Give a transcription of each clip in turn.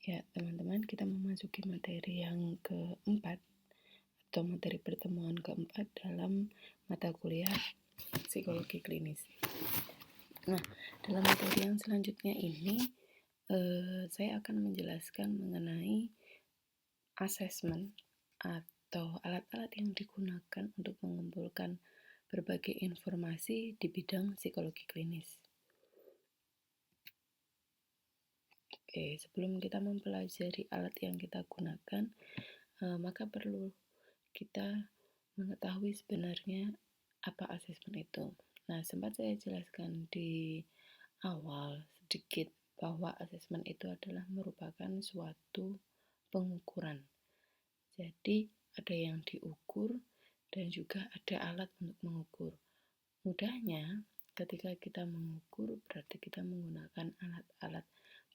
Ya, teman-teman, kita memasuki materi yang keempat atau materi pertemuan keempat dalam mata kuliah psikologi klinis. Nah, dalam materi yang selanjutnya ini, saya akan menjelaskan mengenai asesmen atau alat-alat yang digunakan untuk mengumpulkan berbagai informasi di bidang psikologi klinis. Oke, sebelum kita mempelajari alat yang kita gunakan, maka perlu kita mengetahui sebenarnya apa asesmen itu. Nah, sempat saya jelaskan di awal sedikit bahwa asesmen itu adalah merupakan suatu pengukuran. Jadi, ada yang diukur dan juga ada alat untuk mengukur. Mudahnya, ketika kita mengukur, berarti kita menggunakan alat-alat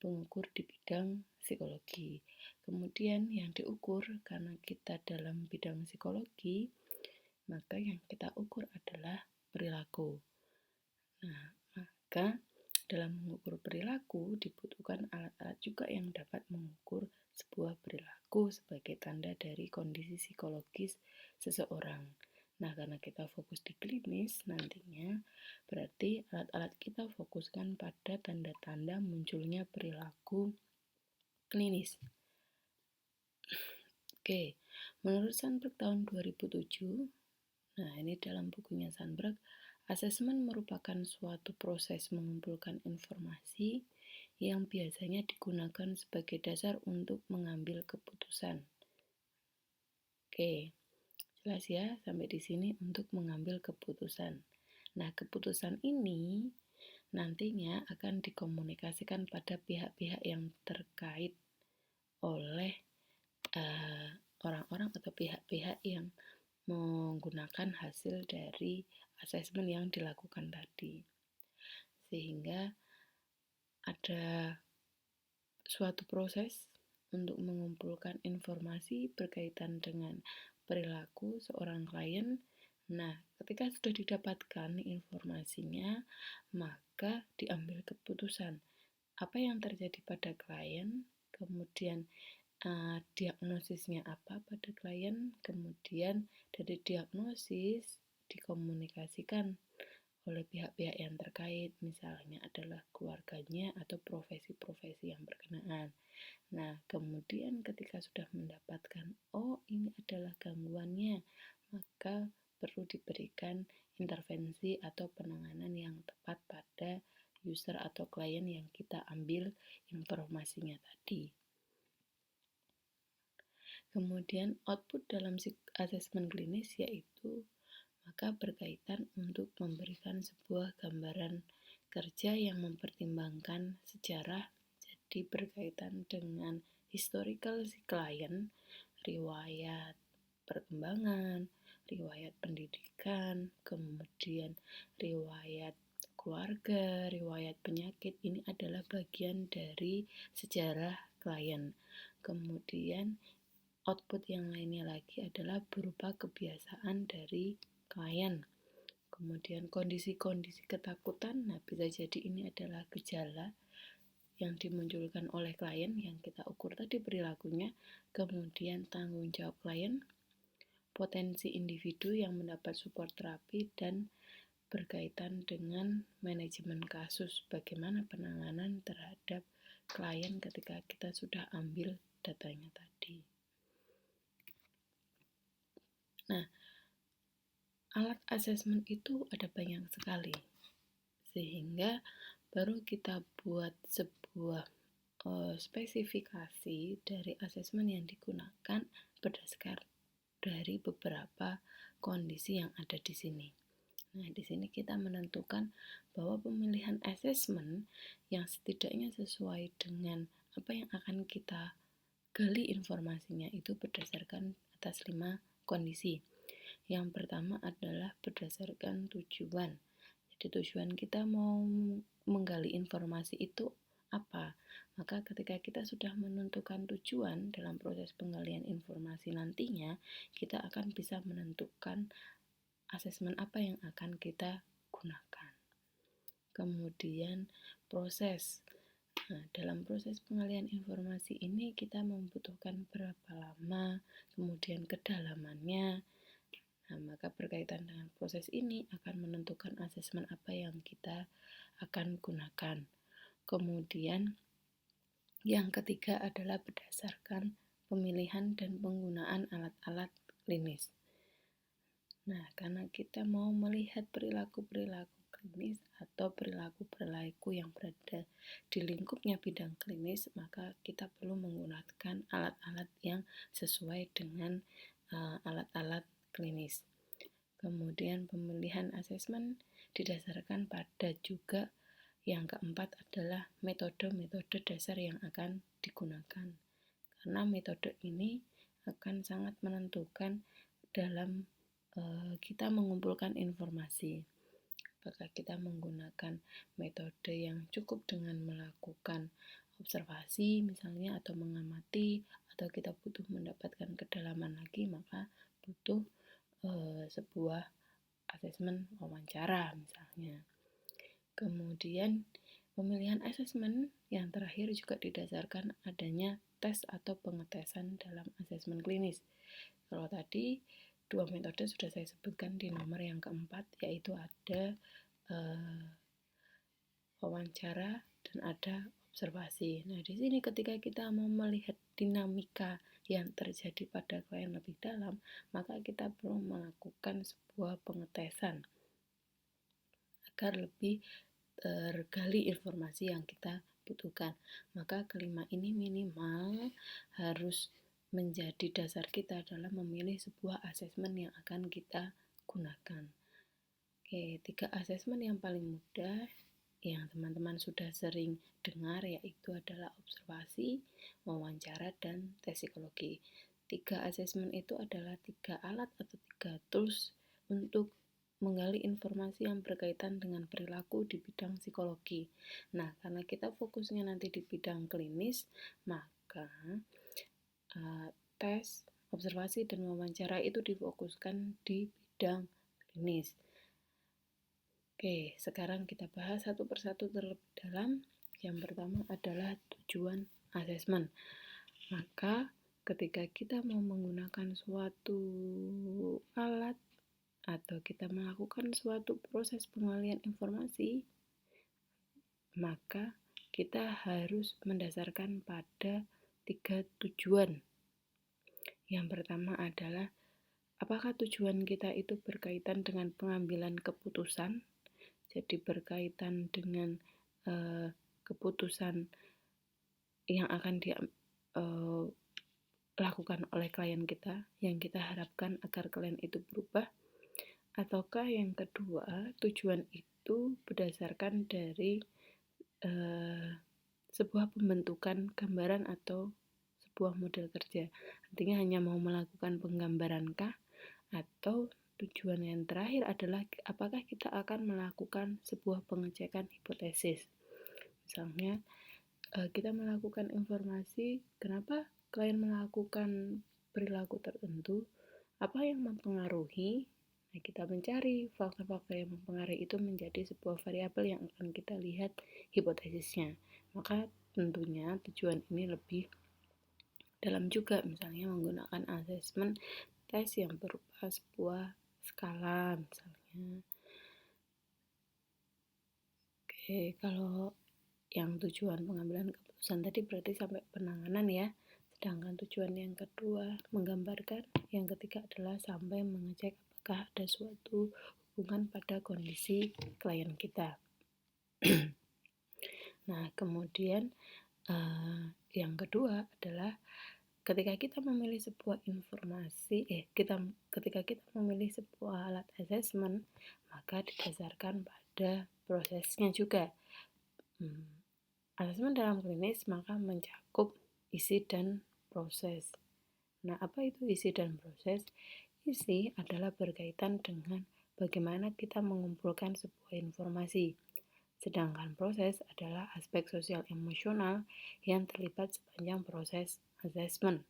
pengukur di bidang psikologi. Kemudian yang diukur, karena kita dalam bidang psikologi, maka yang kita ukur adalah perilaku. Nah, maka dalam mengukur perilaku dibutuhkan alat-alat juga yang dapat mengukur sebuah perilaku sebagai tanda dari kondisi psikologis seseorang. Nah, karena kita fokus di klinis nantinya, berarti alat-alat kita fokuskan pada tanda-tanda munculnya perilaku klinis. Oke, menurut Sandberg tahun 2007, nah ini dalam bukunya Sandberg, asesmen merupakan suatu proses mengumpulkan informasi yang biasanya digunakan sebagai dasar untuk mengambil keputusan. Oke, jelas ya sampai di sini untuk mengambil keputusan. Nah, keputusan ini nantinya akan dikomunikasikan pada pihak-pihak yang terkait oleh orang-orang atau pihak-pihak yang menggunakan hasil dari asesmen yang dilakukan tadi. Sehingga ada suatu proses untuk mengumpulkan informasi berkaitan dengan perilaku seorang klien. Nah, ketika sudah didapatkan informasinya, maka diambil keputusan apa yang terjadi pada klien, kemudian diagnosisnya apa pada klien, kemudian dari diagnosis dikomunikasikan oleh pihak-pihak yang terkait, misalnya adalah keluarganya atau profesi-profesi yang berkenaan. Nah, kemudian ketika sudah mendapatkan, oh ini adalah gangguannya, maka perlu diberikan intervensi atau penanganan yang tepat pada user atau klien yang kita ambil informasinya tadi. Kemudian output dalam asesmen klinis yaitu maka berkaitan untuk memberikan sebuah gambaran kerja yang mempertimbangkan sejarah, jadi berkaitan dengan historical si klien, riwayat perkembangan, riwayat pendidikan, kemudian riwayat keluarga, riwayat penyakit. Ini adalah bagian dari sejarah klien. Kemudian output yang lainnya lagi adalah berupa kebiasaan dari klien. Kemudian kondisi-kondisi ketakutan, nah bisa jadi ini adalah gejala yang dimunculkan oleh klien yang kita ukur tadi perilakunya. Kemudian tanggung jawab klien, potensi individu yang mendapat support terapi, dan berkaitan dengan manajemen kasus, bagaimana penanganan terhadap klien ketika kita sudah ambil datanya tadi. Nah, alat asesmen itu ada banyak sekali, sehingga baru kita buat sebuah spesifikasi dari asesmen yang digunakan berdasarkan dari beberapa kondisi yang ada di sini. Nah, di sini kita menentukan bahwa pemilihan asesmen yang setidaknya sesuai dengan apa yang akan kita gali informasinya itu berdasarkan atas 5 kondisi. Yang pertama adalah berdasarkan tujuan. Jadi tujuan kita mau menggali informasi itu apa? Maka ketika kita sudah menentukan tujuan dalam proses penggalian informasi nantinya, kita akan bisa menentukan asesmen apa yang akan kita gunakan. Kemudian proses. Nah, dalam proses pengalihan informasi ini kita membutuhkan berapa lama, kemudian kedalamannya. Nah, maka berkaitan dengan proses ini akan menentukan asesmen apa yang kita akan gunakan. Kemudian yang ketiga adalah berdasarkan pemilihan dan penggunaan alat-alat klinis. Nah, karena kita mau melihat perilaku-perilaku klinis atau perilaku-perilaku yang berada di lingkupnya bidang klinis, maka kita perlu menggunakan alat-alat yang sesuai dengan alat-alat klinis. Kemudian pemilihan asesmen didasarkan pada juga yang keempat adalah metode-metode dasar yang akan digunakan. Karena metode ini akan sangat menentukan dalam kita mengumpulkan informasi. Apakah kita menggunakan metode yang cukup dengan melakukan observasi misalnya atau mengamati, atau kita butuh mendapatkan kedalaman lagi, maka butuh sebuah asesmen wawancara misalnya. Kemudian pemilihan asesmen yang terakhir juga didasarkan adanya tes atau pengetesan dalam asesmen klinis. Kalau tadi dua metode sudah saya sebutkan di nomor yang keempat, yaitu ada wawancara dan ada observasi. Nah, di sini ketika kita mau melihat dinamika yang terjadi pada klien lebih dalam, maka kita perlu melakukan sebuah pengetesan agar lebih tergali informasi yang kita butuhkan. Maka kelima ini minimal harus menjadi dasar kita dalam memilih sebuah asesmen yang akan kita gunakan. Oke, 3 asesmen yang paling mudah yang teman-teman sudah sering dengar yaitu adalah observasi, wawancara, dan tes psikologi. 3 asesmen itu adalah 3 alat atau 3 tools untuk menggali informasi yang berkaitan dengan perilaku di bidang psikologi. Nah, karena kita fokusnya nanti di bidang klinis, maka tes, observasi, dan wawancara itu difokuskan di bidang klinis. Oke, sekarang kita bahas satu persatu terlebih dalam. Yang pertama adalah tujuan asesmen. Maka ketika kita mau menggunakan suatu alat atau kita melakukan suatu proses pengalihan informasi, maka kita harus mendasarkan pada 3 tujuan. Yang pertama adalah apakah tujuan kita itu berkaitan dengan pengambilan keputusan, jadi berkaitan dengan keputusan yang akan dilakukan oleh klien kita, yang kita harapkan agar klien itu berubah. Ataukah yang kedua, tujuan itu berdasarkan dari sebuah pembentukan gambaran atau sebuah model kerja. Artinya hanya mau melakukan penggambarankah, atau tujuan yang terakhir adalah apakah kita akan melakukan sebuah pengecekan hipotesis. Misalnya kita melakukan informasi kenapa klien melakukan perilaku tertentu, apa yang mempengaruhi. Nah, kita mencari faktor-faktor yang mempengaruhi itu menjadi sebuah variabel yang akan kita lihat hipotesisnya. Maka tentunya tujuan ini lebih dalam juga, misalnya menggunakan asesmen tes yang berupa sebuah skala misalnya. Oke, kalau yang tujuan pengambilan keputusan tadi berarti sampai penanganan ya. Sedangkan tujuan yang kedua menggambarkan, yang ketiga adalah sampai mengecek apakah ada suatu hubungan pada kondisi klien kita. Nah, kemudian yang kedua adalah ketika kita memilih sebuah informasi, ketika kita memilih sebuah alat asesmen, maka didasarkan pada prosesnya juga. Asesmen dalam klinis maka mencakup isi dan proses. Nah, apa itu isi dan proses? Isi adalah berkaitan dengan bagaimana kita mengumpulkan sebuah informasi. Sedangkan proses adalah aspek sosial emosional yang terlibat sepanjang proses asesmen.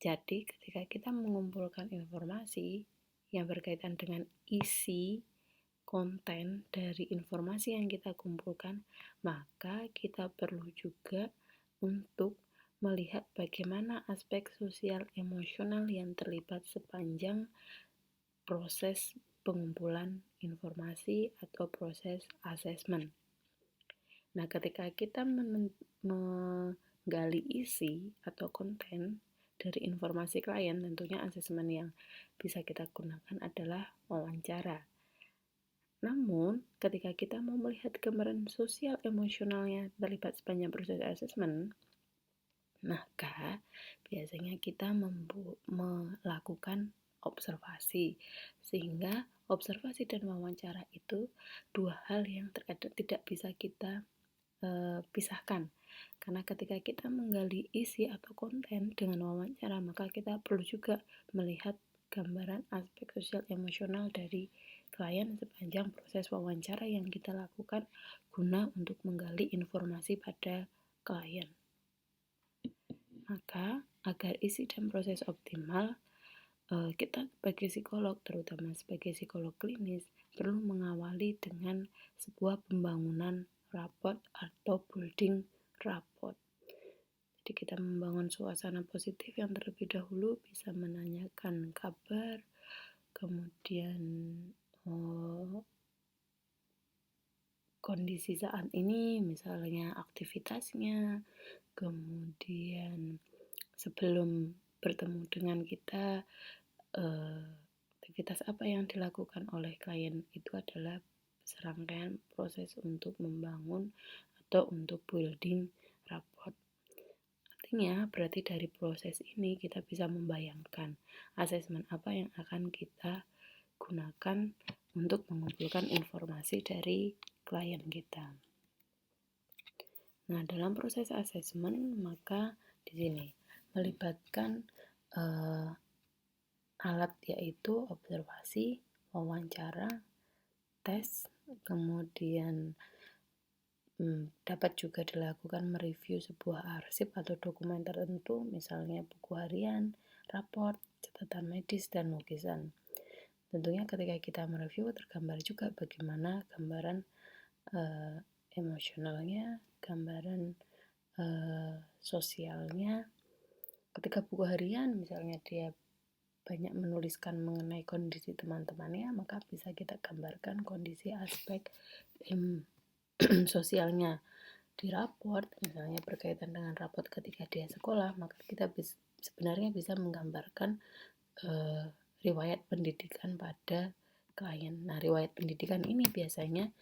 Jadi, ketika kita mengumpulkan informasi yang berkaitan dengan isi, konten dari informasi yang kita kumpulkan, maka kita perlu juga untuk melihat bagaimana aspek sosial emosional yang terlibat sepanjang proses pengumpulan informasi atau proses asesmen. Nah, ketika kita menggali isi atau konten dari informasi klien, tentunya asesmen yang bisa kita gunakan adalah wawancara. Namun, ketika kita mau melihat gambaran sosial emosionalnya terlibat sepanjang proses asesmen, maka biasanya kita melakukan observasi, sehingga observasi dan wawancara itu dua hal yang terkadang tidak bisa kita pisahkan. Karena ketika kita menggali isi atau konten dengan wawancara, maka kita perlu juga melihat gambaran aspek sosial emosional dari klien sepanjang proses wawancara yang kita lakukan guna untuk menggali informasi pada klien. Maka agar isi dan proses optimal, kita sebagai psikolog, terutama sebagai psikolog klinis, perlu mengawali dengan sebuah pembangunan raport atau building rapport. Jadi kita membangun suasana positif yang terlebih dahulu, bisa menanyakan kabar, kemudian kondisi saat ini, misalnya aktivitasnya, kemudian sebelum bertemu dengan kita, aktivitas apa yang dilakukan oleh klien itu adalah serangkaian proses untuk membangun atau untuk building rapport. Artinya berarti dari proses ini kita bisa membayangkan asesmen apa yang akan kita gunakan untuk mengumpulkan informasi dari klien kita. Nah, dalam proses asesmen maka di sini melibatkan alat yaitu observasi, wawancara, tes, kemudian dapat juga dilakukan mereview sebuah arsip atau dokumen tertentu, misalnya buku harian, raport, catatan medis, dan lukisan. Tentunya ketika kita mereview tergambar juga bagaimana gambaran emosionalnya, gambaran sosialnya. Ketika buku harian misalnya dia banyak menuliskan mengenai kondisi teman-temannya, maka bisa kita gambarkan kondisi aspek sosialnya. Di raport, misalnya berkaitan dengan raport ketika dia sekolah, maka kita sebenarnya bisa menggambarkan riwayat pendidikan pada klien. Nah, riwayat pendidikan ini biasanya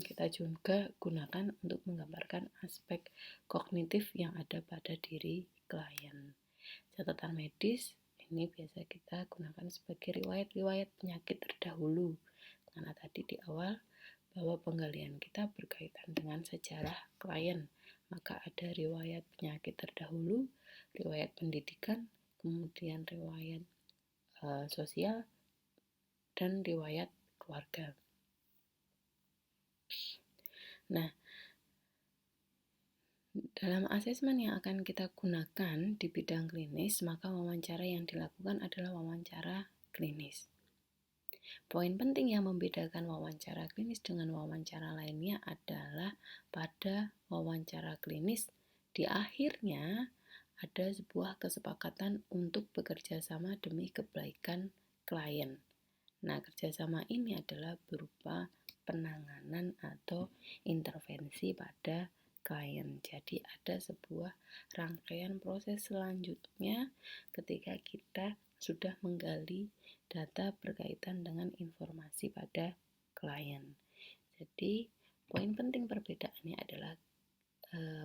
kita juga gunakan untuk menggambarkan aspek kognitif yang ada pada diri klien. Catatan medis ini biasa kita gunakan sebagai riwayat-riwayat penyakit terdahulu, karena tadi di awal bahwa penggalian kita berkaitan dengan sejarah klien, maka ada riwayat penyakit terdahulu, riwayat pendidikan, kemudian riwayat sosial, dan riwayat keluarga. Nah, dalam asesmen yang akan kita gunakan di bidang klinis, maka wawancara yang dilakukan adalah wawancara klinis. Poin penting yang membedakan wawancara klinis dengan wawancara lainnya adalah pada wawancara klinis, di akhirnya ada sebuah kesepakatan untuk bekerja sama demi kebaikan klien. Nah, kerjasama ini adalah berupa penanganan atau intervensi pada klien. Jadi ada sebuah rangkaian proses selanjutnya ketika kita sudah menggali data berkaitan dengan informasi pada klien. Jadi poin penting perbedaannya adalah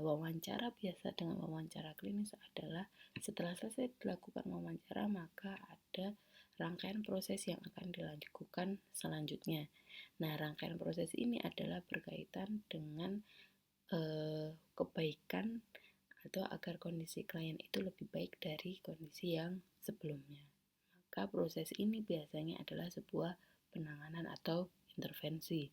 wawancara biasa dengan wawancara klinis adalah setelah selesai dilakukan wawancara, maka ada rangkaian proses yang akan dilakukan selanjutnya. Nah, rangkaian proses ini adalah berkaitan dengan kebaikan atau agar kondisi klien itu lebih baik dari kondisi yang sebelumnya. Maka proses ini biasanya adalah sebuah penanganan atau intervensi.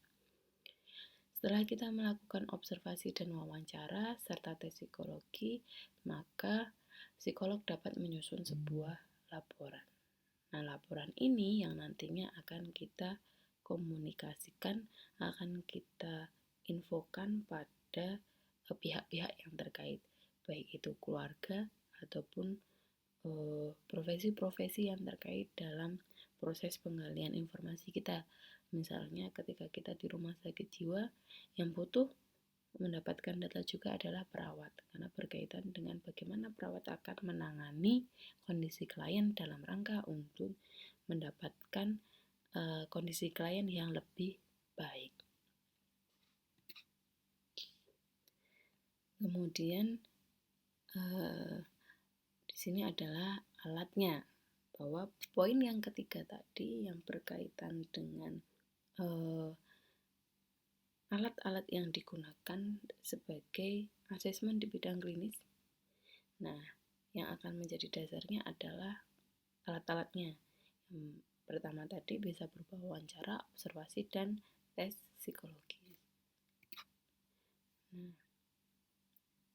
Setelah kita melakukan observasi dan wawancara serta tes psikologi, maka psikolog dapat menyusun sebuah laporan. Nah, laporan ini yang nantinya akan kita komunikasikan, akan kita infokan pada pihak-pihak yang terkait, baik itu keluarga ataupun profesi-profesi yang terkait dalam proses penggalian informasi kita. Misalnya ketika kita di rumah sakit jiwa, yang butuh mendapatkan data juga adalah perawat, karena berkaitan dengan bagaimana perawat akan menangani kondisi klien dalam rangka untuk mendapatkan kondisi klien yang lebih baik. Kemudian di sini adalah alatnya, bahwa poin yang ketiga tadi yang berkaitan dengan alat-alat yang digunakan sebagai asesmen di bidang klinis. Nah, yang akan menjadi dasarnya adalah alat-alatnya. Yang pertama tadi bisa berupa wawancara, observasi, dan tes psikologis. Nah,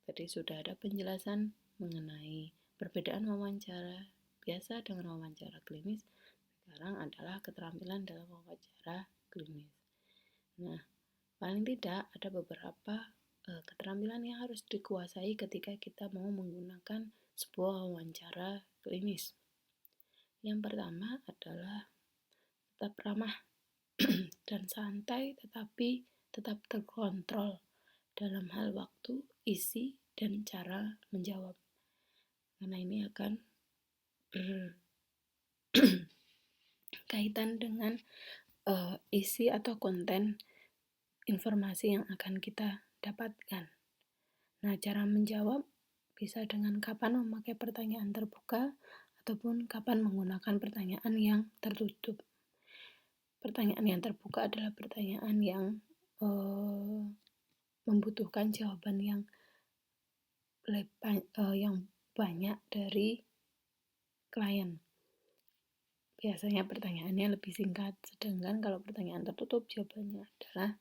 tadi sudah ada penjelasan mengenai perbedaan wawancara biasa dengan wawancara klinis. Sekarang adalah keterampilan dalam wawancara klinis. Nah, paling tidak ada beberapa keterampilan yang harus dikuasai ketika kita mau menggunakan sebuah wawancara klinis. Yang pertama adalah tetap ramah dan santai, tetapi tetap terkontrol dalam hal waktu, isi, dan cara menjawab. Karena ini akan berkaitan dengan isi atau konten informasi yang akan kita dapatkan. Nah, cara menjawab bisa dengan kapan memakai pertanyaan terbuka ataupun kapan menggunakan pertanyaan yang tertutup. Pertanyaan yang terbuka adalah pertanyaan yang membutuhkan jawaban yang banyak dari klien. Biasanya pertanyaannya lebih singkat, sedangkan kalau pertanyaan tertutup jawabannya adalah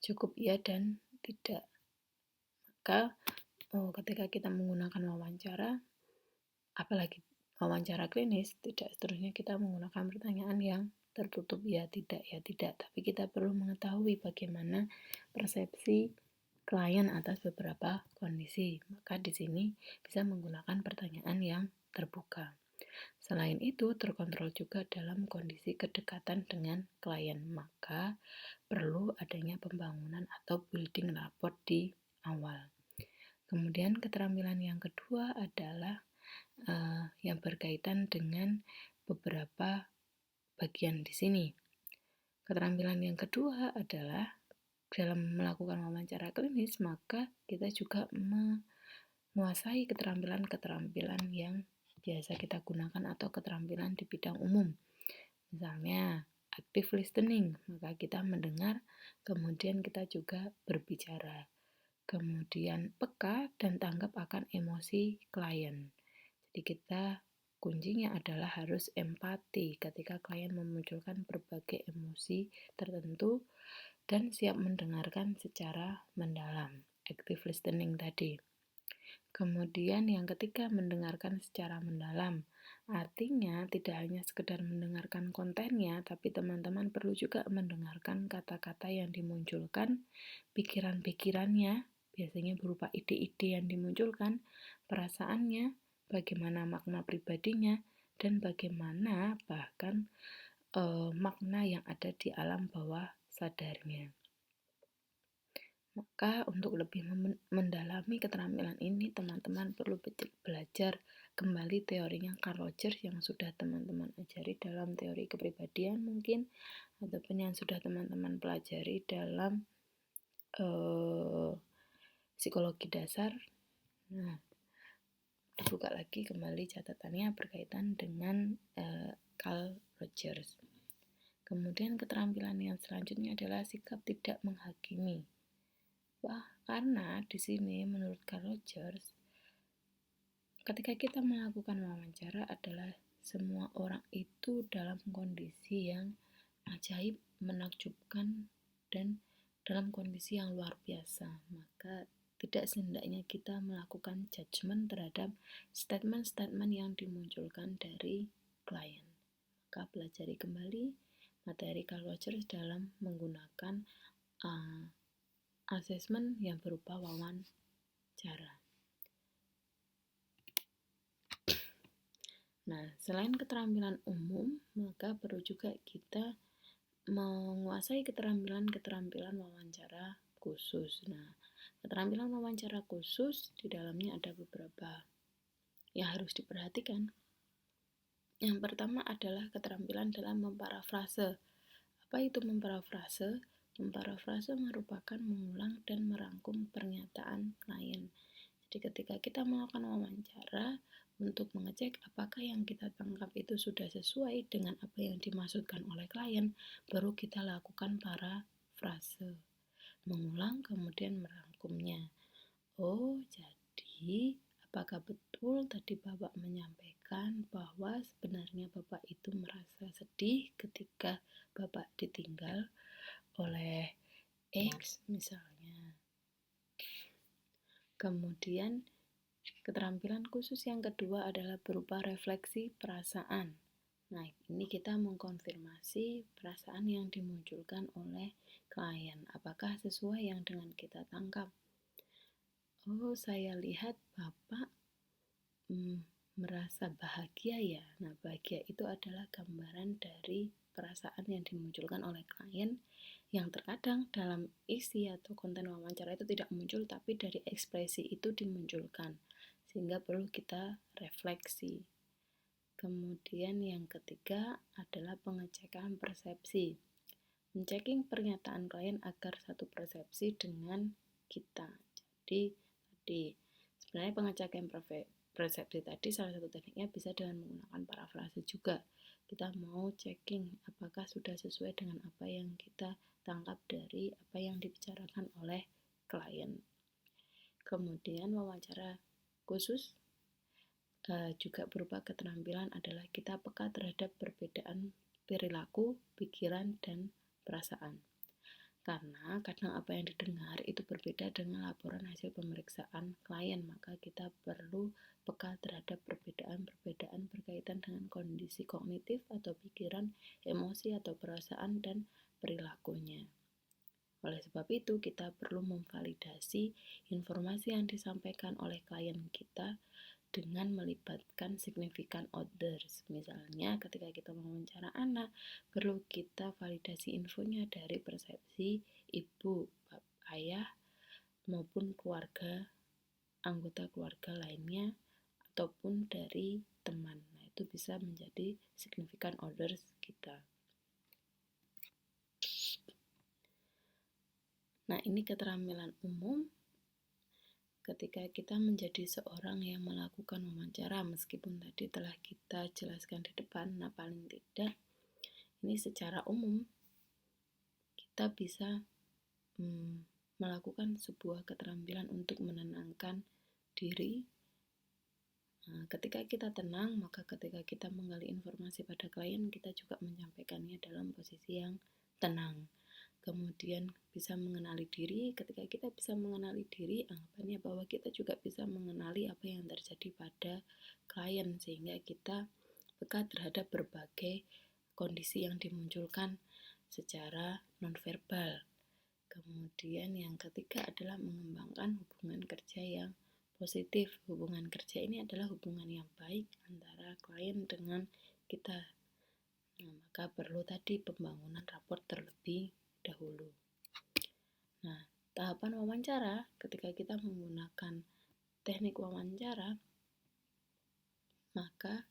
cukup iya dan tidak. Maka ketika kita menggunakan wawancara, apalagi wawancara klinis, tidak seterusnya kita menggunakan pertanyaan yang tertutup ya tidak, tapi kita perlu mengetahui bagaimana persepsi klien atas beberapa kondisi. Maka di sini bisa menggunakan pertanyaan yang terbuka. Selain itu, terkontrol juga dalam kondisi kedekatan dengan klien, maka perlu adanya pembangunan atau building rapport di awal. Kemudian keterampilan yang kedua adalah yang berkaitan dengan beberapa bagian di sini. Keterampilan yang kedua adalah dalam melakukan wawancara klinis, maka kita juga menguasai keterampilan-keterampilan yang biasa kita gunakan atau keterampilan di bidang umum. Misalnya active listening, maka kita mendengar, kemudian kita juga berbicara. Kemudian peka dan tanggap akan emosi klien. Jadi kita kuncinya adalah harus empati ketika klien memunculkan berbagai emosi tertentu dan siap mendengarkan secara mendalam. Active listening tadi. Kemudian yang ketiga, mendengarkan secara mendalam. Artinya tidak hanya sekedar mendengarkan kontennya, tapi teman-teman perlu juga mendengarkan kata-kata yang dimunculkan, pikiran-pikirannya, biasanya berupa ide-ide yang dimunculkan, perasaannya, bagaimana makna pribadinya, dan bagaimana bahkan makna yang ada di alam bawah sadarnya. Maka untuk lebih mendalami keterampilan ini, teman-teman perlu belajar kembali teorinya Carl Rogers yang sudah teman-teman ajari dalam teori kepribadian mungkin, ataupun yang sudah teman-teman pelajari dalam psikologi dasar. Nah, dibuka lagi kembali catatannya berkaitan dengan Carl Rogers. Kemudian keterampilan yang selanjutnya adalah sikap tidak menghakimi. Karena di sini menurut Carl Rogers, ketika kita melakukan wawancara adalah semua orang itu dalam kondisi yang ajaib, menakjubkan, dan dalam kondisi yang luar biasa. Maka tidak sehendaknya kita melakukan judgement terhadap statement-statement yang dimunculkan dari klien. Maka pelajari kembali materi Calwatchers dalam menggunakan asesmen yang berupa wawancara. Nah, selain keterampilan umum, maka perlu juga kita menguasai keterampilan wawancara khusus. Nah, keterampilan wawancara khusus di dalamnya ada beberapa yang harus diperhatikan. Yang pertama adalah keterampilan dalam memparafrase. Apa itu memparafrase? Memparafrase merupakan mengulang dan merangkum pernyataan klien. Jadi ketika kita melakukan wawancara untuk mengecek apakah yang kita tangkap itu sudah sesuai dengan apa yang dimaksudkan oleh klien, baru kita lakukan parafrase, mengulang kemudian merangkumnya. Oh, jadi apakah betul tadi Bapak menyampaikan bahwa sebenarnya Bapak itu merasa sedih ketika Bapak ditinggal oleh X misalnya. Kemudian keterampilan khusus yang kedua adalah berupa refleksi perasaan. Nah, ini kita mengkonfirmasi perasaan yang dimunculkan oleh klien. Apakah sesuai yang dengan kita tangkap? Oh, saya lihat Bapak merasa bahagia ya. Nah, bahagia itu adalah gambaran dari perasaan yang dimunculkan oleh klien yang terkadang dalam isi atau konten wawancara itu tidak muncul, tapi dari ekspresi itu dimunculkan, sehingga perlu kita refleksi. Kemudian yang ketiga adalah pengecekan persepsi. Menchecking pernyataan klien agar satu persepsi dengan kita. Jadi sebenarnya pengecekan persepsi tadi salah satu tekniknya bisa dengan menggunakan parafrase juga. Kita mau checking apakah sudah sesuai dengan apa yang kita tangkap dari apa yang dibicarakan oleh klien. Kemudian wawancara khusus juga berupa keterampilan adalah kita peka terhadap perbedaan perilaku, pikiran, dan perasaan. Karena kadang apa yang didengar itu berbeda dengan laporan hasil pemeriksaan klien, maka kita perlu peka terhadap perbedaan-perbedaan berkaitan dengan kondisi kognitif atau pikiran, emosi atau perasaan, dan perilakunya. Oleh sebab itu, kita perlu memvalidasi informasi yang disampaikan oleh klien kita dengan melibatkan significant others. Misalnya ketika kita mewawancara anak, perlu kita validasi infonya dari persepsi ibu, ayah, maupun keluarga, anggota keluarga lainnya, ataupun dari teman. Nah, itu bisa menjadi significant others kita. Nah, ini keterampilan umum ketika kita menjadi seorang yang melakukan wawancara, meskipun tadi telah kita jelaskan di depan, nah paling tidak ini secara umum kita bisa melakukan sebuah keterampilan untuk menenangkan diri. Nah, ketika kita tenang, maka ketika kita menggali informasi pada klien, kita juga menyampaikannya dalam posisi yang tenang. Kemudian bisa mengenali diri. Ketika kita bisa mengenali diri, anggapannya bahwa kita juga bisa mengenali apa yang terjadi pada klien, sehingga kita peka terhadap berbagai kondisi yang dimunculkan secara nonverbal. Kemudian yang ketiga adalah mengembangkan hubungan kerja yang positif. Hubungan kerja ini adalah hubungan yang baik antara klien dengan kita. Nah, maka perlu tadi pembangunan rapor terlebih dahulu. Nah, tahapan wawancara ketika kita menggunakan teknik wawancara, maka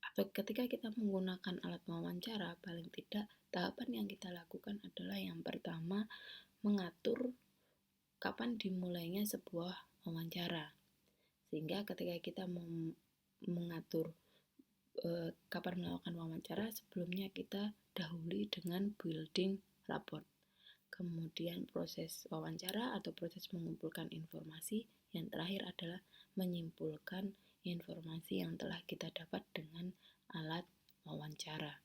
atau ketika kita menggunakan alat wawancara, paling tidak tahapan yang kita lakukan adalah yang pertama mengatur kapan dimulainya sebuah wawancara. Sehingga ketika kita mengatur kapan melakukan wawancara, sebelumnya kita dahului dengan building rapport. Kemudian proses wawancara atau proses mengumpulkan informasi. Yang terakhir adalah menyimpulkan informasi yang telah kita dapat dengan alat wawancara.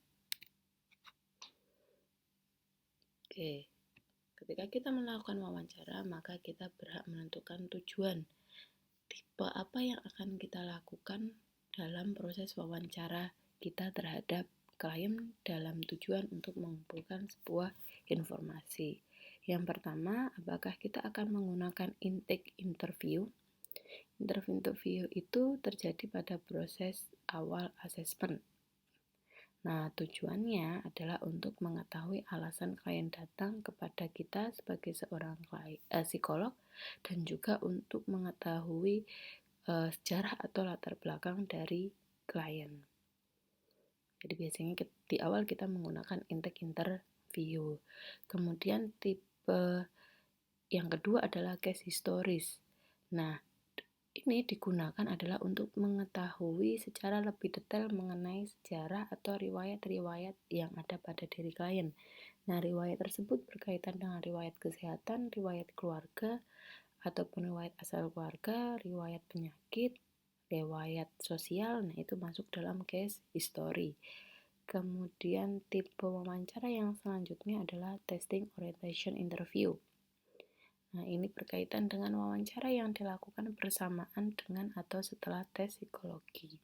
Oke, ketika kita melakukan wawancara, maka kita berhak menentukan tujuan. Tipe apa yang akan kita lakukan dalam proses wawancara kita terhadap klien dalam tujuan untuk mengumpulkan sebuah informasi. Yang pertama, apakah kita akan menggunakan intake interview? Interview itu terjadi pada proses awal asesmen. Nah, tujuannya adalah untuk mengetahui alasan klien datang kepada kita sebagai seorang psikolog, dan juga untuk mengetahui sejarah atau latar belakang dari klien. Jadi biasanya di awal kita menggunakan intake interview. Kemudian tipe yang kedua adalah case historis. Nah, ini digunakan adalah untuk mengetahui secara lebih detail mengenai sejarah atau riwayat-riwayat yang ada pada diri klien. Nah, riwayat tersebut berkaitan dengan riwayat kesehatan, riwayat keluarga, ataupun riwayat asal keluarga, riwayat penyakit, riwayat sosial. Nah, itu masuk dalam case history. Kemudian tipe wawancara yang selanjutnya adalah testing orientation interview. Nah, ini berkaitan dengan wawancara yang dilakukan bersamaan dengan atau setelah tes psikologi.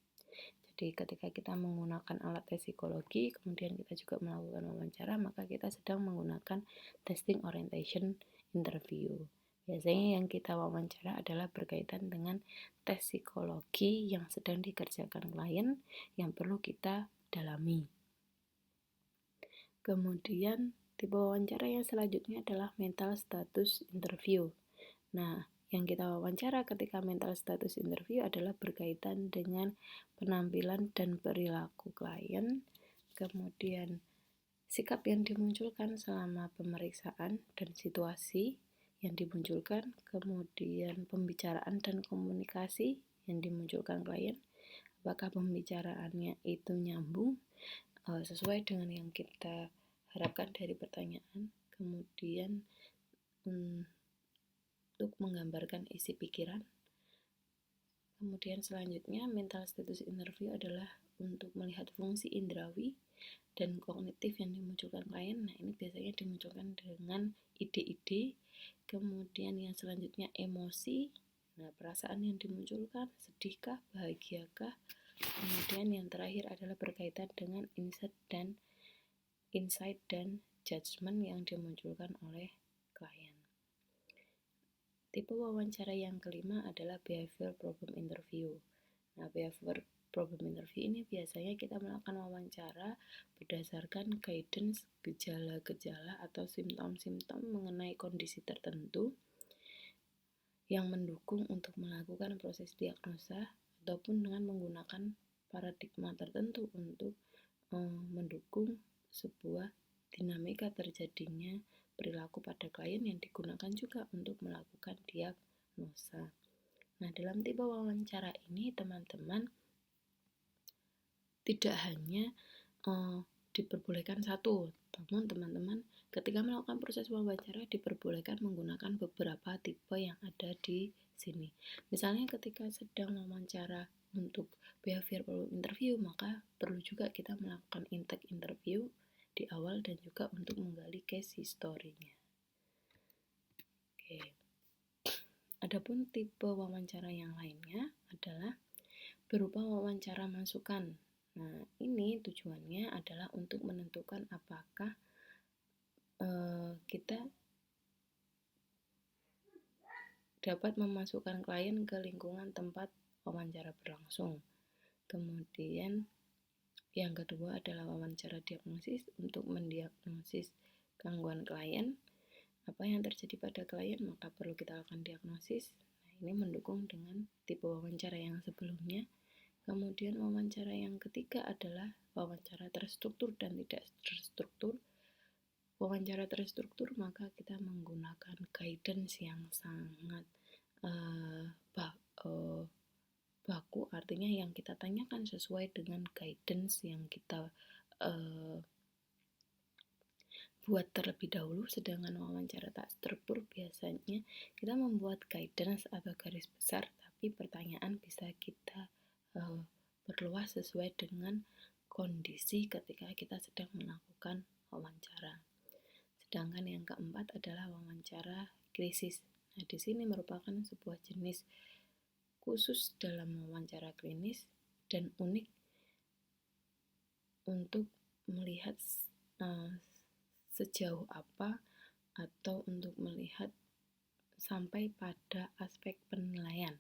Jadi ketika kita menggunakan alat tes psikologi, kemudian kita juga melakukan wawancara, maka kita sedang menggunakan testing orientation interview. Biasanya yang kita wawancara adalah berkaitan dengan tes psikologi yang sedang dikerjakan klien yang perlu kita dalami. Kemudian tipe wawancara yang selanjutnya adalah mental status interview. Nah, yang kita wawancara ketika mental status interview adalah berkaitan dengan penampilan dan perilaku klien, kemudian sikap yang dimunculkan selama pemeriksaan dan situasi yang dimunculkan, kemudian pembicaraan dan komunikasi yang dimunculkan klien, apakah pembicaraannya itu nyambung sesuai dengan yang kita harapkan dari pertanyaan, kemudian untuk menggambarkan isi pikiran. Kemudian selanjutnya mental status interview adalah untuk melihat fungsi indrawi dan kognitif yang dimunculkan klien. Nah, ini biasanya dimunculkan dengan ide-ide. Kemudian yang selanjutnya emosi. Nah, perasaan yang dimunculkan, sedihkah, bahagiakah. Kemudian yang terakhir adalah berkaitan dengan insight dan judgment yang dimunculkan oleh klien. Tipe wawancara yang kelima adalah behavior problem interview. Nah, behavior problem interview ini biasanya kita melakukan wawancara berdasarkan guidance gejala-gejala atau simptom-simptom mengenai kondisi tertentu yang mendukung untuk melakukan proses diagnosa ataupun dengan menggunakan paradigma tertentu untuk mendukung sebuah dinamika terjadinya perilaku pada klien yang digunakan juga untuk melakukan diagnosa. Nah, dalam tipe wawancara ini teman-teman tidak hanya diperbolehkan satu, namun teman-teman ketika melakukan proses wawancara diperbolehkan menggunakan beberapa tipe yang ada di sini. Misalnya ketika sedang wawancara untuk behavior problem interview, maka perlu juga kita melakukan intake interview di awal dan juga untuk menggali case history-nya. Oke. Adapun tipe wawancara yang lainnya adalah berupa wawancara masukan. Nah, ini tujuannya adalah untuk menentukan apakah kita dapat memasukkan klien ke lingkungan tempat wawancara berlangsung. Kemudian yang kedua adalah wawancara diagnosis untuk mendiagnosis gangguan klien. Apa yang terjadi pada klien, maka perlu kita lakukan diagnosis. Nah, ini mendukung dengan tipe wawancara yang sebelumnya. Kemudian wawancara yang ketiga adalah wawancara terstruktur dan tidak terstruktur. Wawancara terstruktur maka kita menggunakan guidance yang sangat baku, artinya yang kita tanyakan sesuai dengan guidance yang kita buat terlebih dahulu. Sedangkan wawancara tak struktur biasanya kita membuat guidance atau garis besar, tapi pertanyaan bisa kita perluas sesuai dengan kondisi ketika kita sedang melakukan wawancara. Sedangkan yang keempat adalah wawancara krisis. Nah, di sini merupakan sebuah jenis khusus dalam wawancara klinis dan unik untuk melihat sejauh apa atau untuk melihat sampai pada aspek penilaian.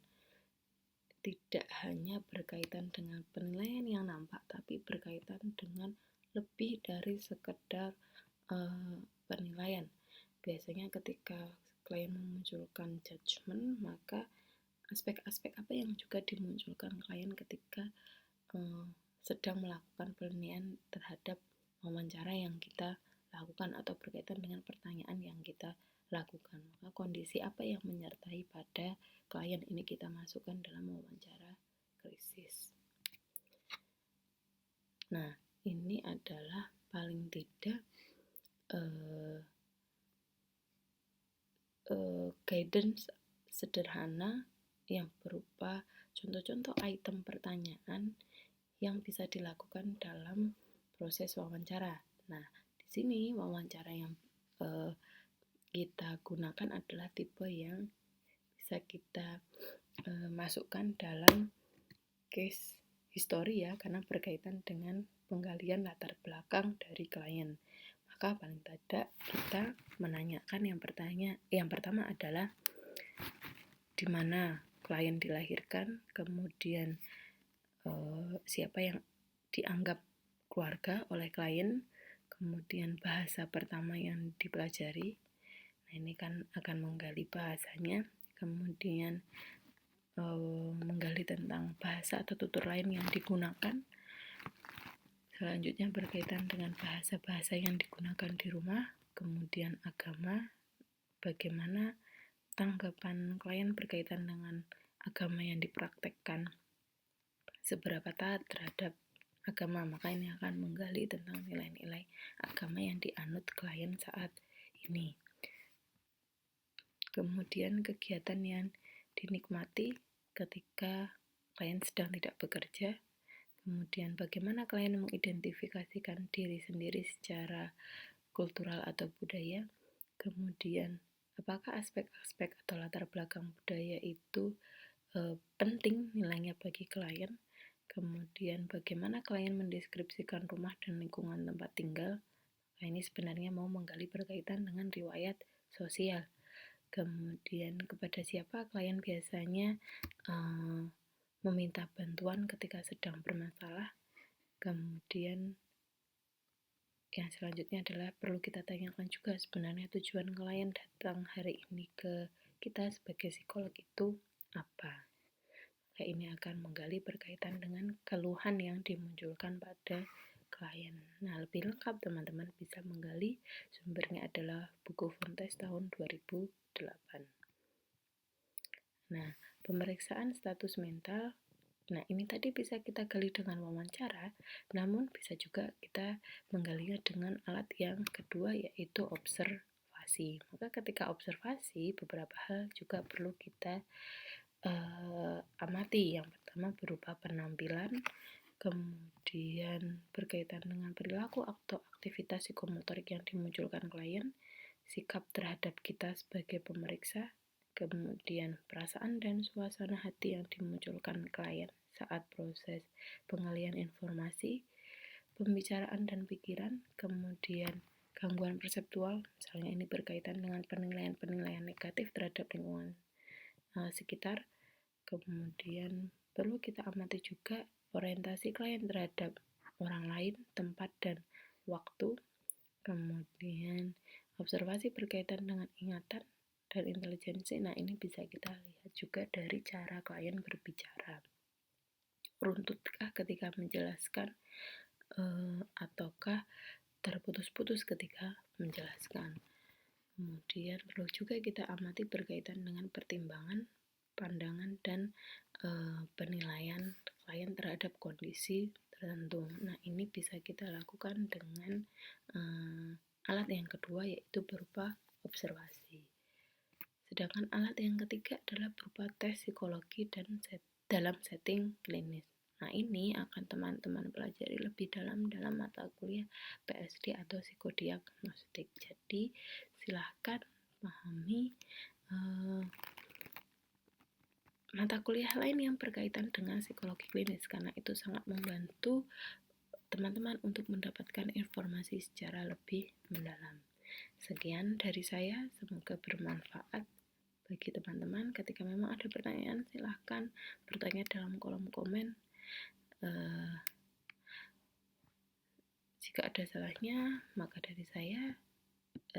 Tidak hanya berkaitan dengan penilaian yang nampak, tapi berkaitan dengan lebih dari sekedar penilaian. Biasanya ketika klien memunculkan judgement, maka aspek-aspek apa yang juga dimunculkan klien ketika sedang melakukan penilaian terhadap wawancara yang kita lakukan atau berkaitan dengan pertanyaan yang kita lakukan. Maka kondisi apa yang menyertai pada klien ini kita masukkan dalam wawancara krisis. Nah, ini adalah paling tidak guidance sederhana yang berupa contoh-contoh item pertanyaan yang bisa dilakukan dalam proses wawancara. Nah, di sini wawancara yang kita gunakan adalah tipe yang bisa kita masukkan dalam case history ya, karena berkaitan dengan penggalian latar belakang dari klien. Maka paling tidak kita menanyakan yang pertama adalah di mana klien dilahirkan, kemudian siapa yang dianggap keluarga oleh klien, kemudian bahasa pertama yang dipelajari. Nah, ini kan akan menggali bahasanya, kemudian menggali tentang bahasa atau tutur lain yang digunakan. Selanjutnya berkaitan dengan bahasa-bahasa yang digunakan di rumah, kemudian agama, bagaimana tanggapan klien berkaitan dengan agama yang dipraktekkan, seberapa taat terhadap agama. Maka ini akan menggali tentang nilai-nilai agama yang dianut klien saat ini. Kemudian kegiatan yang dinikmati ketika klien sedang tidak bekerja. Kemudian bagaimana klien mengidentifikasikan diri sendiri secara kultural atau budaya. Kemudian apakah aspek-aspek atau latar belakang budaya itu penting nilainya bagi klien. Kemudian bagaimana klien mendeskripsikan rumah dan lingkungan tempat tinggal. Nah, ini sebenarnya mau menggali berkaitan dengan riwayat sosial. Kemudian kepada siapa klien biasanya meminta bantuan ketika sedang bermasalah. Kemudian yang selanjutnya adalah perlu kita tanyakan juga sebenarnya tujuan klien datang hari ini ke kita sebagai psikolog itu apa. Ini akan menggali berkaitan dengan keluhan yang dimunculkan pada klien. Nah, lebih lengkap teman-teman bisa menggali, sumbernya adalah buku Fontes tahun 2008. Nah, pemeriksaan status mental, nah ini tadi bisa kita gali dengan wawancara, namun bisa juga kita menggalinya dengan alat yang kedua, yaitu observasi. Maka ketika observasi, beberapa hal juga perlu kita amati. Yang pertama berupa penampilan, kemudian berkaitan dengan perilaku atau aktivitas psikomotorik yang dimunculkan klien, sikap terhadap kita sebagai pemeriksa, kemudian perasaan dan suasana hati yang dimunculkan klien saat proses pengalian informasi, pembicaraan dan pikiran, kemudian gangguan perseptual, misalnya ini berkaitan dengan penilaian-penilaian negatif terhadap lingkungan sekitar. Kemudian perlu kita amati juga orientasi klien terhadap orang lain, tempat, dan waktu. Kemudian observasi berkaitan dengan ingatan dan intelijensi. Nah, ini bisa kita lihat juga dari cara klien berbicara. Runtutkah ketika menjelaskan ataukah terputus-putus ketika menjelaskan. Kemudian perlu juga kita amati berkaitan dengan pertimbangan, pandangan, dan penilaian klien terhadap kondisi tertentu. Nah, ini bisa kita lakukan dengan alat yang kedua, yaitu berupa observasi. Sedangkan alat yang ketiga adalah berupa tes psikologi dan dalam setting klinis. Nah, ini akan teman-teman pelajari lebih dalam mata kuliah PSD atau psikodiagnostik. Jadi, silahkan pahami mata kuliah lain yang berkaitan dengan psikologi klinis, karena itu sangat membantu teman-teman untuk mendapatkan informasi secara lebih mendalam. Sekian dari saya, semoga bermanfaat bagi teman-teman. Ketika memang ada pertanyaan, silahkan bertanya dalam kolom komen. Jika ada salahnya, maka dari saya,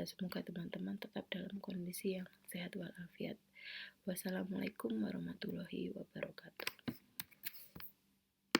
semoga teman-teman tetap dalam kondisi yang sehat walafiat. Wassalamualaikum warahmatullahi wabarakatuh.